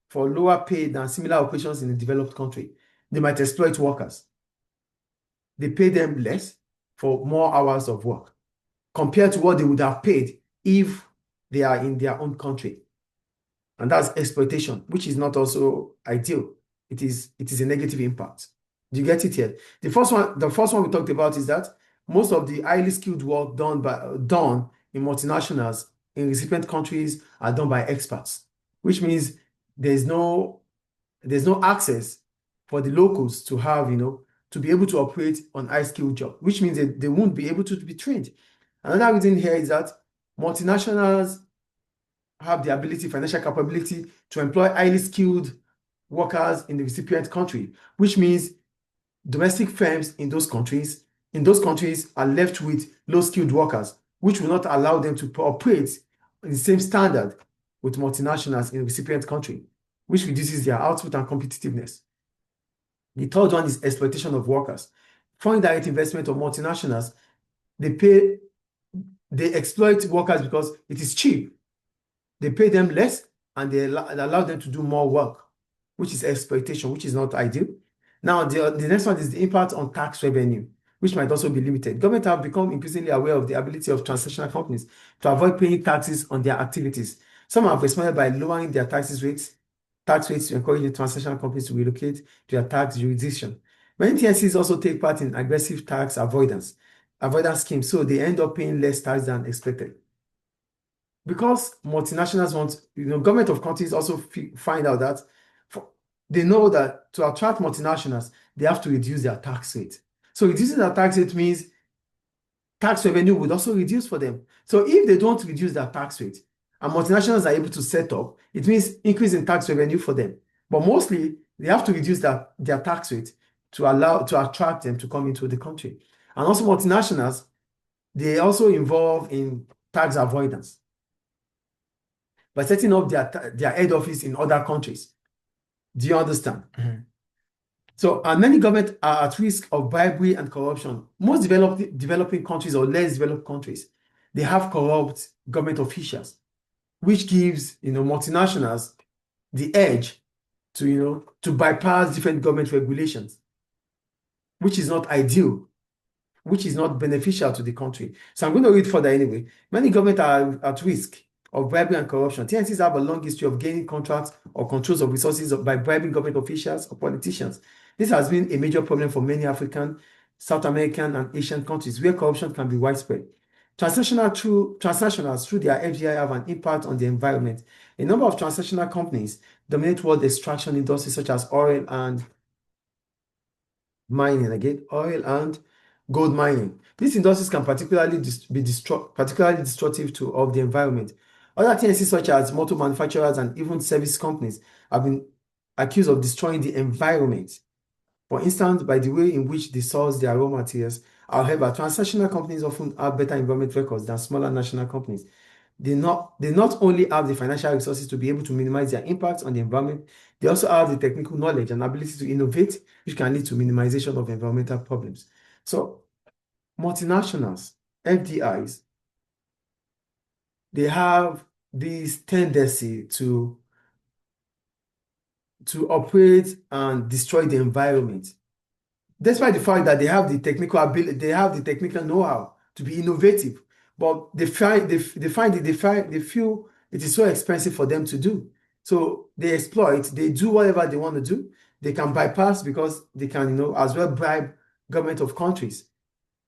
for lower pay than similar operations in a developed country. They might exploit workers. They pay them less for more hours of work compared to what they would have paid if they are in their own country. And that's exploitation, which is not also ideal. It is a negative impact. Do you get it here? The first one we talked about is that most of the highly skilled work done in multinationals in recipient countries are done by experts, which means there's no access for the locals to have, to be able to operate on high skilled job, which means they won't be able to be trained. Another reason here is that multinationals have the ability, financial capability to employ highly skilled workers in the recipient country, which means domestic firms in those countries are left with low-skilled workers, which will not allow them to operate in the same standard with multinationals in the recipient country, which reduces their output and competitiveness. The third one is exploitation of workers. Foreign direct investment of multinationals, they exploit workers because it is cheap. They pay them less and they allow them to do more work, which is exploitation, which is not ideal. Now, the next one is the impact on tax revenue, which might also be limited. Governments have become increasingly aware of the ability of transnational companies to avoid paying taxes on their activities. Some have responded by lowering their tax rates to encourage the transnational companies to relocate to their tax jurisdiction. Many TNCs also take part in aggressive tax avoidance schemes, so they end up paying less tax than expected. Because multinationals government of countries also find out that they know that to attract multinationals, they have to reduce their tax rate. So reducing their tax rate means tax revenue would also reduce for them. So if they don't reduce their tax rate and multinationals are able to set up, it means increase in tax revenue for them. But mostly, they have to reduce their tax rate to attract them to come into the country. And also multinationals, they also involve in tax avoidance by setting up their head office in other countries. Do you understand? Mhm. So, and many governments are at risk of bribery and corruption. Most developing countries or less developed countries, they have corrupt government officials, which gives multinationals the edge to to bypass different government regulations, which is not ideal, which is not beneficial to the country. So I'm going to read further anyway. Many governments are at risk of bribery and corruption. TNCs have a long history of gaining contracts or controls of resources by bribing government officials or politicians. This has been a major problem for many African, South American, and Asian countries where corruption can be widespread. Transnationals, through their FDI, have an impact on the environment. A number of transnational companies dominate world extraction industries such as oil and mining, again, oil and gold mining. These industries can particularly destructive of the environment. Other TNCs, such as motor manufacturers and even service companies, have been accused of destroying the environment, for instance, by the way in which they source their raw materials. However, transnational companies often have better environment records than smaller national companies. They not only have the financial resources to be able to minimize their impact on the environment, they also have the technical knowledge and ability to innovate, which can lead to minimization of environmental problems. So multinationals, FDIs, they have this tendency to operate and destroy the environment, despite the fact that they have the technical ability, they have the technical know-how to be innovative, but they feel it is so expensive for them to do. So they exploit, they do whatever they want to do. They can bypass because they can, as well bribe government of countries.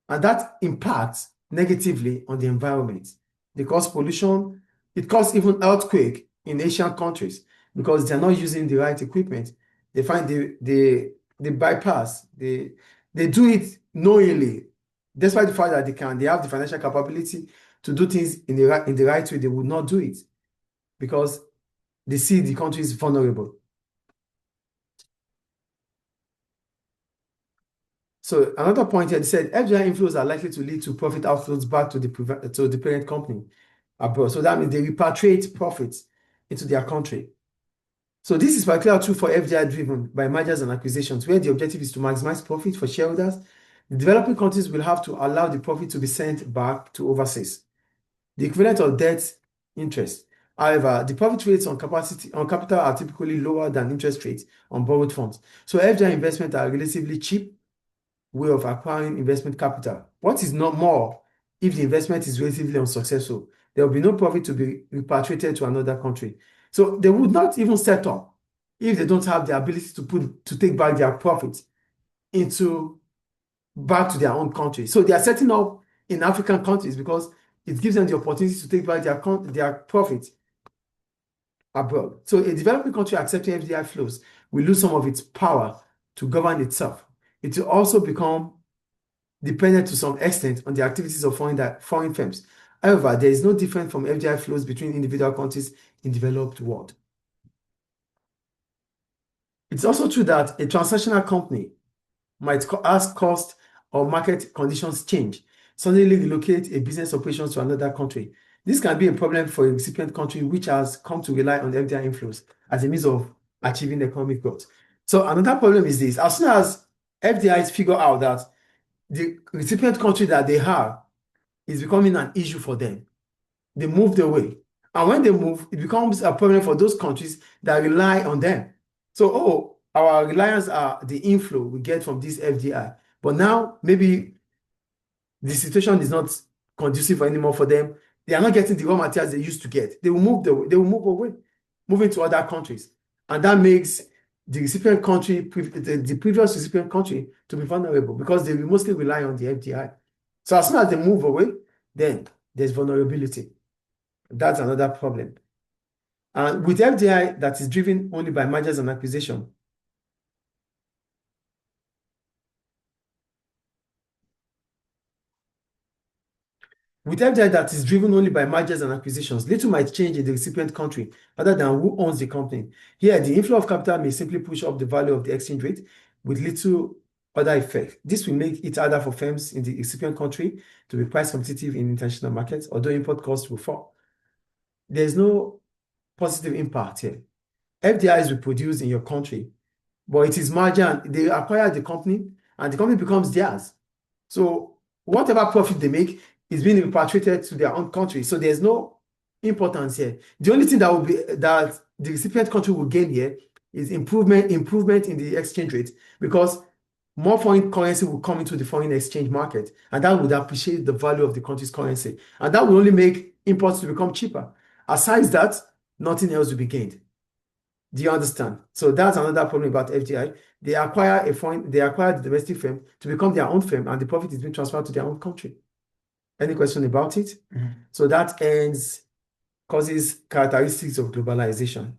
And that impacts negatively on the environment. They cause pollution. It causes even earthquake in Asian countries because they're not using the right equipment. They find they bypass. They do it knowingly, despite the fact that they have the financial capability to do things in the right way. They would not do it because they see the country is vulnerable. So another point here, they said FDI inflows are likely to lead to profit outflows back to the parent company abroad. So that means they repatriate profits into their country. So this is particularly true for FDI driven by mergers and acquisitions, where the objective is to maximize profit for shareholders. The developing countries will have to allow the profit to be sent back to overseas, the equivalent of debt interest. However, the profit rates on capital are typically lower than interest rates on borrowed funds. So FDI investments are relatively cheap way of acquiring investment capital. What is not more if the investment is relatively unsuccessful? There will be no profit to be repatriated to another country. So they would not even set up if they don't have the ability to take back their profits back to their own country. So they are setting up in African countries because it gives them the opportunity to take back their profits abroad. So a developing country accepting FDI flows will lose some of its power to govern itself. It will also become dependent to some extent on the activities of foreign firms. However, there is no difference from FDI flows between individual countries in the developed world. It's also true that a transnational company might, as cost or market conditions change, suddenly relocate a business operations to another country. This can be a problem for a recipient country which has come to rely on FDI inflows as a means of achieving economic growth. So another problem is this: as soon as FDIs figure out that the recipient country that they have is becoming an issue for them, they moved away. And when they move, it becomes a problem for those countries that rely on them. So, our reliance are the inflow we get from this FDI. But now, maybe the situation is not conducive anymore for them. They are not getting the raw materials they used to get. They will move away, move into other countries. And that makes the recipient country, the previous recipient country, to be vulnerable because they will mostly rely on the FDI. So as soon as they move away, then there's vulnerability. That's another problem. And with FDI that is driven only by mergers and acquisition, little might change in the recipient country other than who owns the company. Here, the inflow of capital may simply push up the value of the exchange rate with little other effects. This will make it harder for firms in the recipient country to be price competitive in international markets, although import costs will fall. There's no positive impact here. FDIs will produce in your country, but it is margin. They acquire the company, and the company becomes theirs. So whatever profit they make is being repatriated to their own country. So there's no importance here. The only thing that will be that the recipient country will gain here is improvement in the exchange rate, because more foreign currency will come into the foreign exchange market, and that would appreciate the value of the country's currency, and that will only make imports to become cheaper. Aside that, nothing else will be gained. Do you understand? So that's another problem about FDI. They acquire the domestic firm to become their own firm, and the profit is being transferred to their own country. Any question about it? So that causes characteristics of globalization.